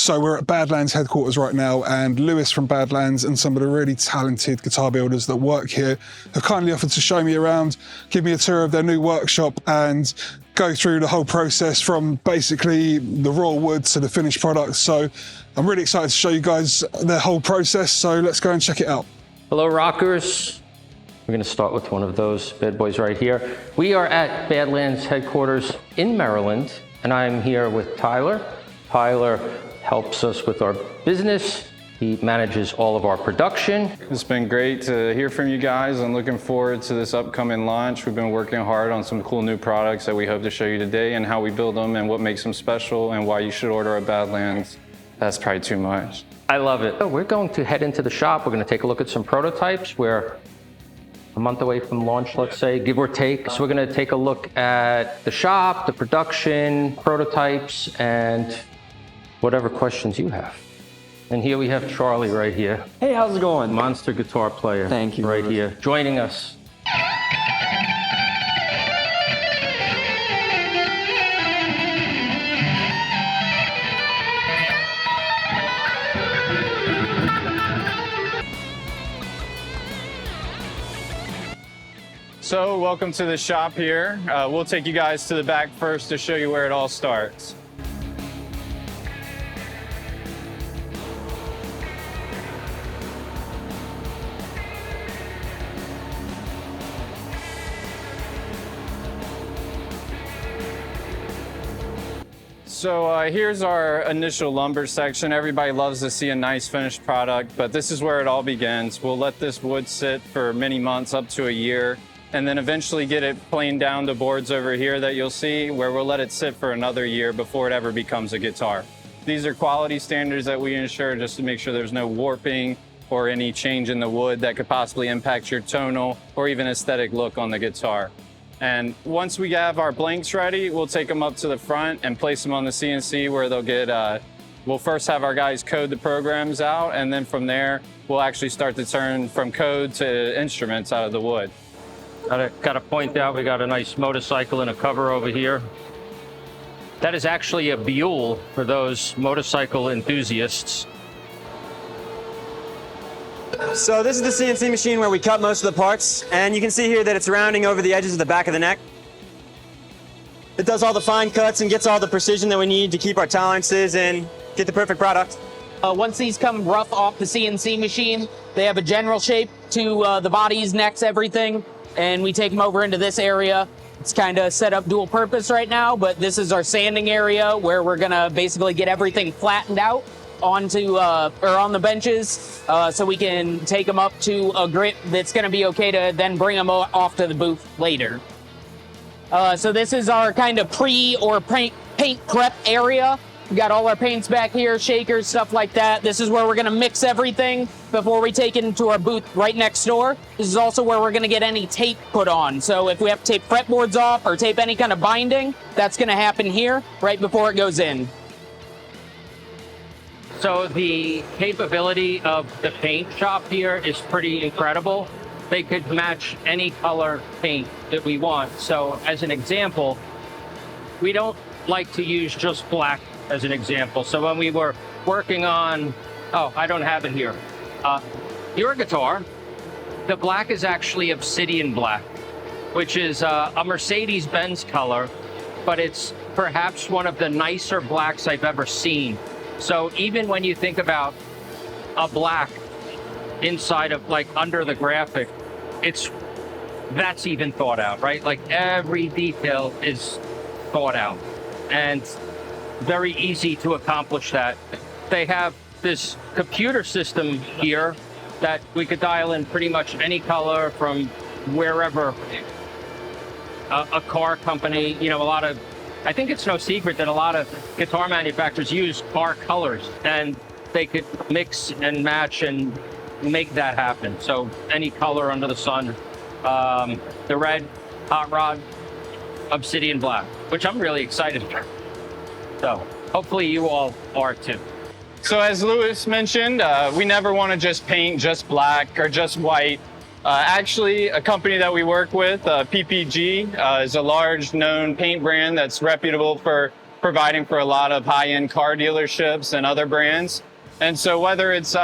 So we're at Badlands headquarters right now, and Lewis from Badlands and some of the really talented guitar builders that work here have kindly offered to show me around, give me a tour of their new workshop and go through the whole process from basically the raw wood to the finished product. So I'm really excited to show you guys their whole process, so let's go and check it out. Hello, rockers. We're going to start with one of those bad boys right here. We are at Badlands headquarters in Maryland, and I'm here with Tyler. Tyler helps us with our business. He manages all of our production. It's been great to hear from you guys. I'm looking forward to this upcoming launch. We've been working hard on some cool new products that we hope to show you today and how we build them and what makes them special and why you should order at Badlands. That's probably too much. I love it. So we're going to head into the shop. We're going to take a look at some prototypes. We're a month away from launch, let's say, give or take. So we're going to take a look at the shop, the production, prototypes, and whatever questions you have. And here we have Charlie right here. Hey, how's it going? Monster guitar player. Thank you. Right here, joining us. So welcome to the shop here. We'll take you guys to the back first to show you where it all starts. So here's our initial lumber section. Everybody loves to see a nice finished product, but this is where it all begins. We'll let this wood sit for many months, up to a year, and then eventually get it planed down to boards over here that you'll see, where we'll let it sit for another year before it ever becomes a guitar. These are quality standards that we ensure just to make sure there's no warping or any change in the wood that could possibly impact your tonal or even aesthetic look on the guitar. And once we have our blanks ready, we'll take them up to the front and place them on the CNC where they'll get, we'll first have our guys code the programs out, and then from there, we'll actually start to turn from code to instruments out of the wood. Got to point out, we got a nice motorcycle and a cover over here. That is actually a Buell for those motorcycle enthusiasts. So this is the CNC machine where we cut most of the parts, and you can see here that it's rounding over the edges of the back of the neck. It does all the fine cuts and gets all the precision that we need to keep our tolerances and get the perfect product. Once these come rough off the CNC machine, they have a general shape to the bodies, necks, everything, and we take them over into this area. It's kind of set up dual purpose right now, but this is our sanding area where we're gonna basically get everything flattened out onto or on the benches, so we can take them up to a grit that's going to be okay to then bring them off to the booth later. So this is our kind of pre or paint prep area. We got all our paints back here, shakers, stuff like that. This is where we're going to mix everything before we take it into our booth right next door. This is also where we're going to get any tape put on. So if we have to tape fretboards off or tape any kind of binding, that's going to happen here right before it goes in. So the capability of the paint shop here is pretty incredible. They could match any color paint that we want. So as an example, we don't like to use just black as an example. So when we were working on, oh, I don't have it here. Your guitar, the black is actually obsidian black, which is a Mercedes-Benz color, but it's perhaps one of the nicer blacks I've ever seen. So even when you think about a black inside of, like, under the graphic, that's even thought out, right? Like every detail is thought out and very easy to accomplish that. They have this computer system here that we could dial in pretty much any color from wherever. A car company, you know, I think it's no secret that a lot of guitar manufacturers use car colors, and they could mix and match and make that happen. So any color under the sun. The red, hot rod, obsidian black, which I'm really excited for. So hopefully you all are too. So as Lewis mentioned, we never want to just paint just black or just white. Actually, a company that we work with, PPG, is a large known paint brand that's reputable for providing for a lot of high-end car dealerships and other brands. And so whether it's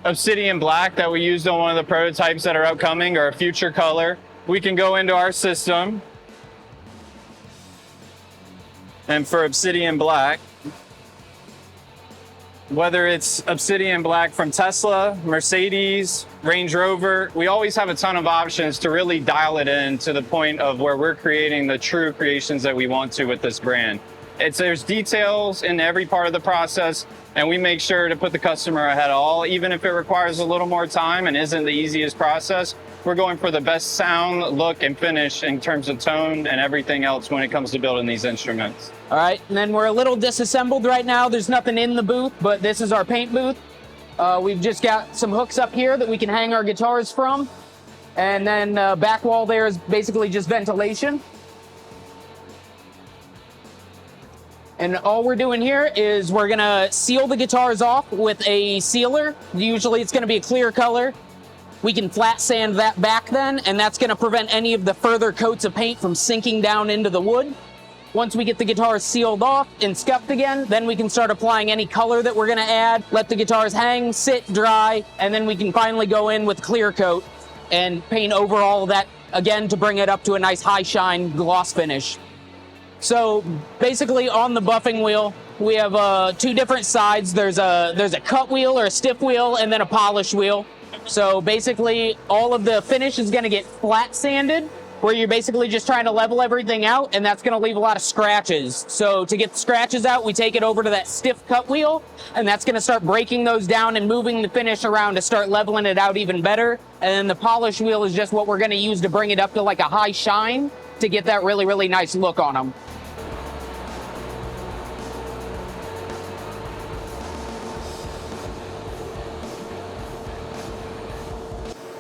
Obsidian Black that we used on one of the prototypes that are upcoming or a future color, we can go into our system. And for Obsidian Black, whether it's Obsidian Black from Tesla, Mercedes, Range Rover, we always have a ton of options to really dial it in to the point of where we're creating the true creations that we want to with this brand. There's details in every part of the process, and we make sure to put the customer ahead of all, even if it requires a little more time and isn't the easiest process. We're going for the best sound, look, and finish in terms of tone and everything else when it comes to building these instruments. All right, and then we're a little disassembled right now. There's nothing in the booth, but this is our paint booth. We've just got some hooks up here that we can hang our guitars from. And then back wall there is basically just ventilation. And all we're doing here is we're gonna seal the guitars off with a sealer. Usually it's gonna be a clear color. We can flat sand that back then, and that's gonna prevent any of the further coats of paint from sinking down into the wood. Once we get the guitars sealed off and scuffed again, then we can start applying any color that we're gonna add, let the guitars hang, sit, dry, and then we can finally go in with clear coat and paint over all of that again to bring it up to a nice high shine gloss finish. So basically on the buffing wheel, we have two different sides. There's a cut wheel or a stiff wheel and then a polish wheel. So basically all of the finish is gonna get flat sanded, where you're basically just trying to level everything out, and that's gonna leave a lot of scratches. So to get the scratches out, we take it over to that stiff cut wheel, and that's gonna start breaking those down and moving the finish around to start leveling it out even better. And then the polish wheel is just what we're gonna use to bring it up to like a high shine to get that really, really nice look on them.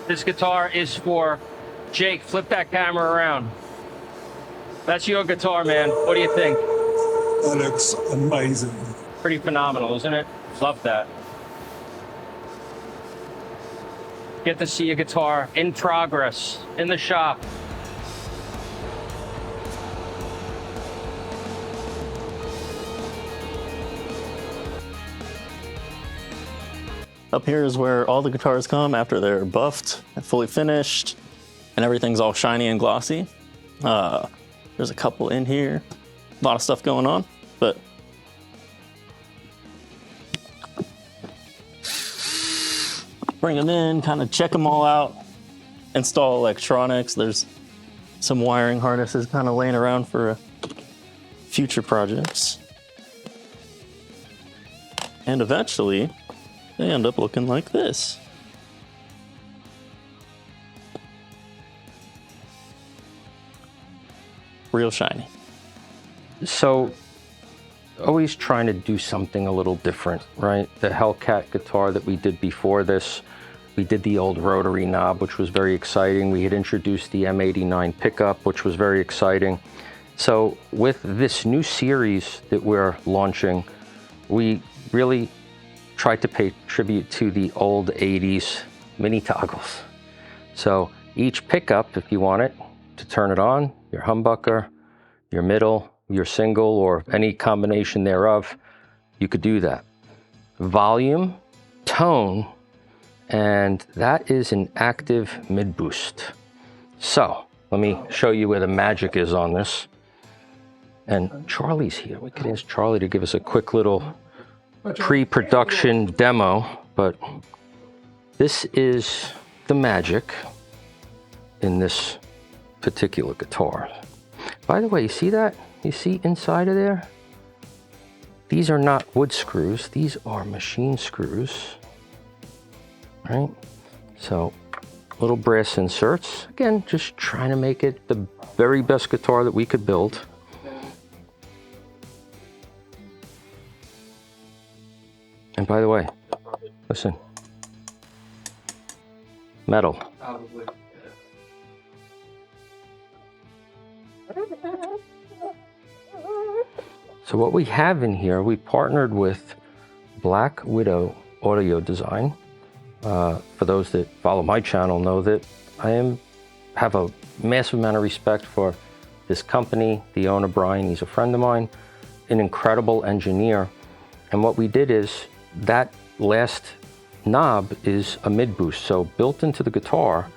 This guitar is for Jake. Flip that camera around. That's your guitar, man. What do you think? That looks amazing. Pretty phenomenal, isn't it? Love that. Get to see a guitar in progress in the shop. Up here is where all the guitars come after they're buffed and fully finished, and everything's all shiny and glossy. There's a couple in here, a lot of stuff going on, but bring them in, kind of check them all out, install electronics. There's some wiring harnesses kind of laying around for future projects. And eventually, they end up looking like this. Real shiny. So, always trying to do something a little different, right? The Hellcat guitar that we did before this, we did the old rotary knob, which was very exciting. We had introduced the M89 pickup, which was very exciting. So with this new series that we're launching, we really tried to pay tribute to the old 80s mini toggles. So each pickup, if you want it to turn it on, your humbucker, your middle, your single, or any combination thereof, you could do that. Volume, tone, and that is an active mid boost. So let me show you where the magic is on this. And Charlie's here. We could ask Charlie to give us a quick little pre-production demo, but this is the magic in this particular guitar. By the way, you see that? You see inside of there? These are not wood screws, these are machine screws, right? So, little brass inserts. Again, just trying to make it the very best guitar that we could build. And by the way, listen, metal. So what we have in here, we partnered with Black Widow Audio Design. For those that follow my channel know that I have a massive amount of respect for this company. The owner, Brian, he's a friend of mine. an incredible engineer. And what we did is that last knob is a mid boost. So built into the guitar,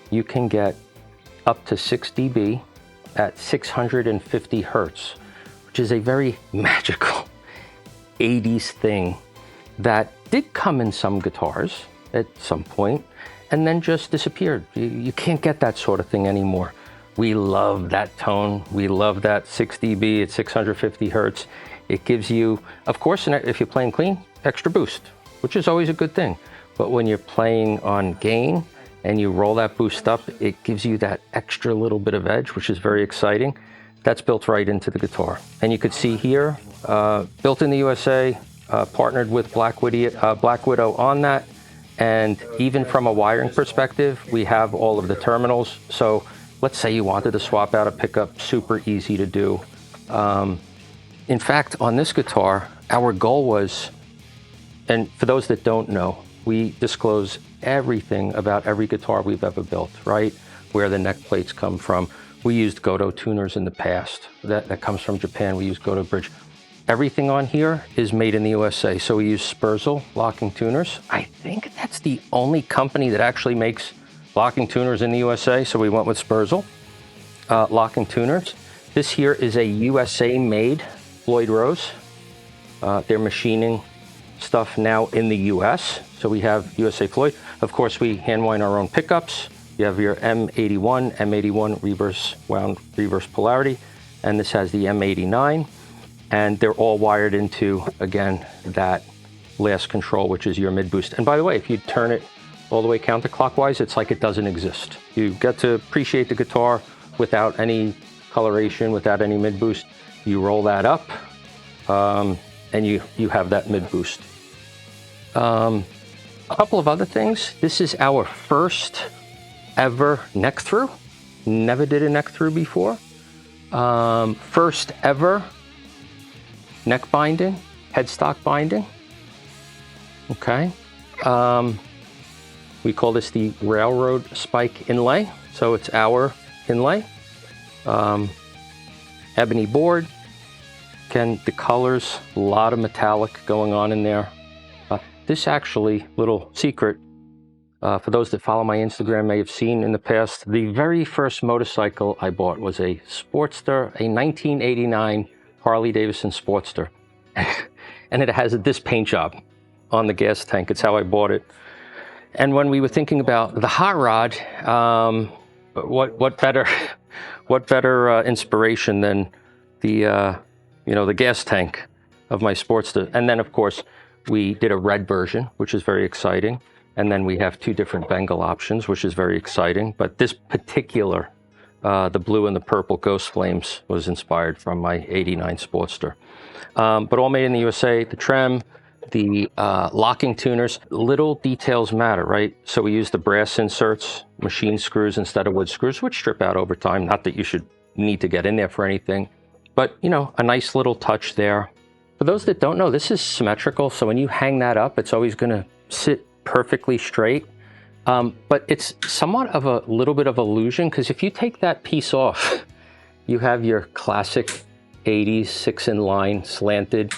you can get up to 6 dB at 650 hertz, which is a very magical 80s thing that did come in some guitars at some point and then just disappeared. You can't get that sort of thing anymore. We love that tone. We love that 6 dB at 650 hertz. It gives you, of course, if you're playing clean, extra boost, which is always a good thing. But when you're playing on gain and you roll that boost up, it gives you that extra little bit of edge, which is very exciting. That's built right into the guitar. And you could see here, built in the USA, partnered with Black Widow on that. And even from a wiring perspective, we have all of the terminals. So let's say you wanted to swap out a pickup, super easy to do. In fact, on this guitar, our goal was, and for those that don't know, we disclose everything about every guitar we've ever built, right? Where the neck plates come from. We used Goto tuners in the past. That comes from Japan. We use Goto bridge. Everything on here is made in the USA. So we use Spurzl locking tuners. I think that's the only company that actually makes locking tuners in the USA. So we went with Spurzl locking tuners. This here is a USA made Floyd Rose. They're machining stuff now in the US. So we have USA Floyd. Of course, we hand wind our own pickups. You have your M81 reverse wound, reverse polarity, and this has the M89, and they're all wired into, again, that last control, which is your mid boost. And by the way, if you turn it all the way counterclockwise, it's like it doesn't exist. You get to appreciate the guitar without any coloration, without any mid boost. You roll that up, and you have that mid boost. A couple of other things. This is our first ever neck through. Never did a neck through before. First ever neck binding, headstock binding. Okay. We call this the railroad spike inlay. So it's our inlay. Ebony board. Again, the colors, a lot of metallic going on in there. This actually, little secret, for those that follow my Instagram may have seen in the past, the very first motorcycle I bought was a Sportster, a 1989 Harley Davidson Sportster. And it has this paint job on the gas tank. It's how I bought it. And when we were thinking about the hot rod, what better inspiration than the gas tank of my Sportster. And then of course, we did a red version, which is very exciting. And then we have 2 different Bengal options, which is very exciting. But this particular, the blue and the purple Ghost Flames, was inspired from my 89 Sportster. But all made in the USA, the trem, the locking tuners, little details matter, right? So we use the brass inserts, machine screws instead of wood screws, which strip out over time. Not that you should need to get in there for anything, but a nice little touch there. For those that don't know, this is symmetrical. So when you hang that up, it's always gonna sit perfectly straight. But it's somewhat of a little bit of illusion, because if you take that piece off, you have your classic 80s 6-in-line slanted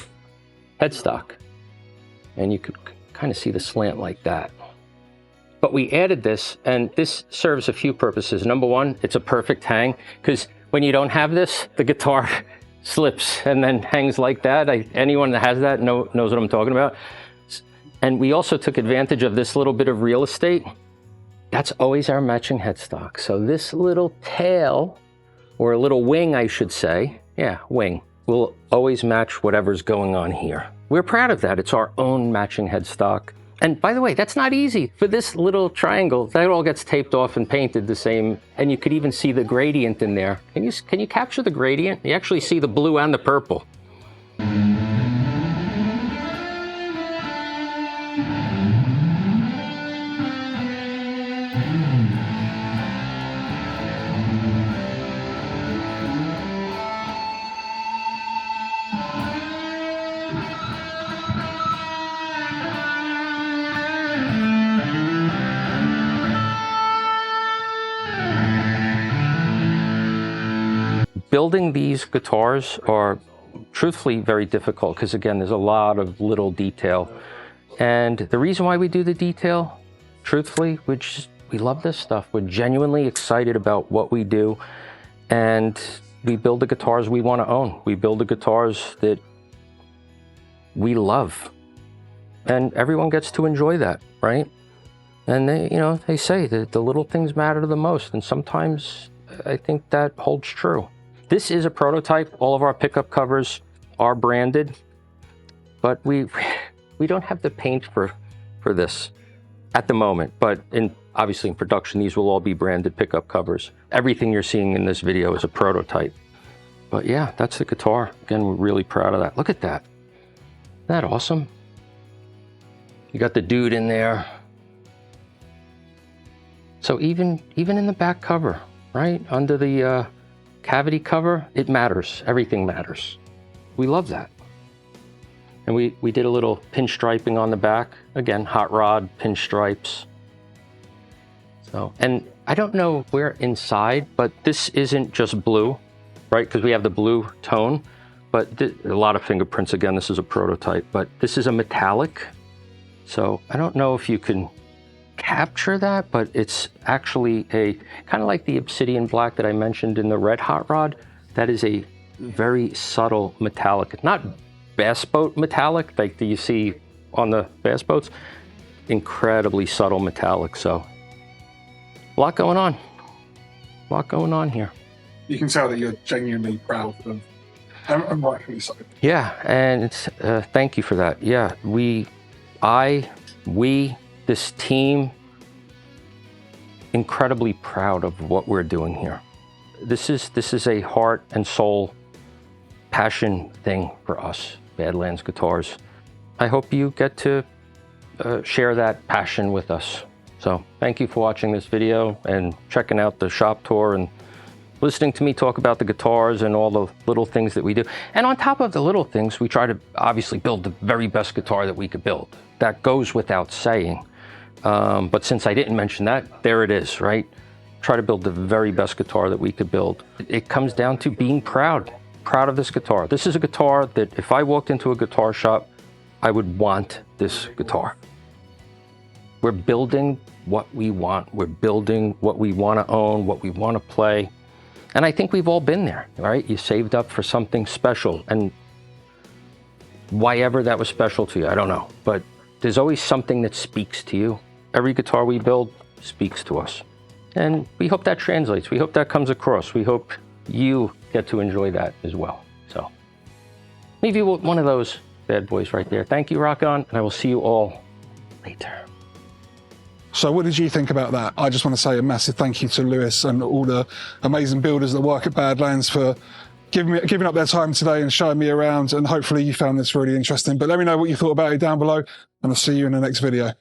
headstock. And you could kind of see the slant like that. But we added this, and this serves a few purposes. Number one, it's a perfect hang, because when you don't have this, the guitar slips and then hangs like that. Anyone that has that knows what I'm talking about. And we also took advantage of this little bit of real estate. That's always our matching headstock. So this little tail, or a little wing, I should say, wing, will always match whatever's going on here. We're proud of that. It's our own matching headstock. And by the way, that's not easy. For this little triangle, that all gets taped off and painted the same. And you could even see the gradient in there. Can you capture the gradient? You actually see the blue and the purple. Building these guitars are truthfully very difficult because, again, there's a lot of little detail. And the reason why we do the detail, truthfully, we love this stuff. We're genuinely excited about what we do. And we build the guitars we want to own. We build the guitars that we love. And everyone gets to enjoy that, right? And they say that the little things matter the most. And sometimes I think that holds true. This is a prototype. All of our pickup covers are branded, but we don't have the paint for this at the moment. But obviously in production, these will all be branded pickup covers. Everything you're seeing in this video is a prototype. But yeah, that's the guitar. Again, we're really proud of that. Look at that. Isn't that awesome? You got the dude in there. So even in the back cover, right? Under the cavity cover, it matters. Everything matters. We love that. And we did a little pinstriping on the back. Again, hot rod pinstripes. So, and I don't know where inside, but this isn't just blue, right? Because we have the blue tone, but a lot of fingerprints. Again, this is a prototype, but this is a metallic. So I don't know if you can capture that, but it's actually a kind of like the obsidian black that I mentioned in the red hot rod. That is a very subtle metallic. It's not bass boat metallic like you see on the bass boats. Incredibly subtle metallic. So a lot going on. A lot going on here. You can tell that you're genuinely proud of them. I'm rightfully so. Yeah, and it's thank you for that. Yeah, this team, incredibly proud of what we're doing here. This is a heart and soul passion thing for us, Badlands Guitars. I hope you get to share that passion with us. So thank you for watching this video and checking out the shop tour and listening to me talk about the guitars and all the little things that we do. And on top of the little things, we try to obviously build the very best guitar that we could build. That goes without saying. But since I didn't mention that, there it is, right? Try to build the very best guitar that we could build. It comes down to being proud of this guitar. This is a guitar that if I walked into a guitar shop, I would want this guitar. We're building what we want. We're building what we want to own, what we want to play. And I think we've all been there, right? You saved up for something special, and why ever that was special to you, I don't know. But there's always something that speaks to you. Every guitar we build speaks to us. And we hope that translates. We hope that comes across. We hope you get to enjoy that as well. So leave you with one of those bad boys right there. Thank you, Rock On, and I will see you all later. So what did you think about that? I just want to say a massive thank you to Lewis and all the amazing builders that work at Badlands for giving up their time today and showing me around, and hopefully you found this really interesting. But let me know what you thought about it down below, and I'll see you in the next video.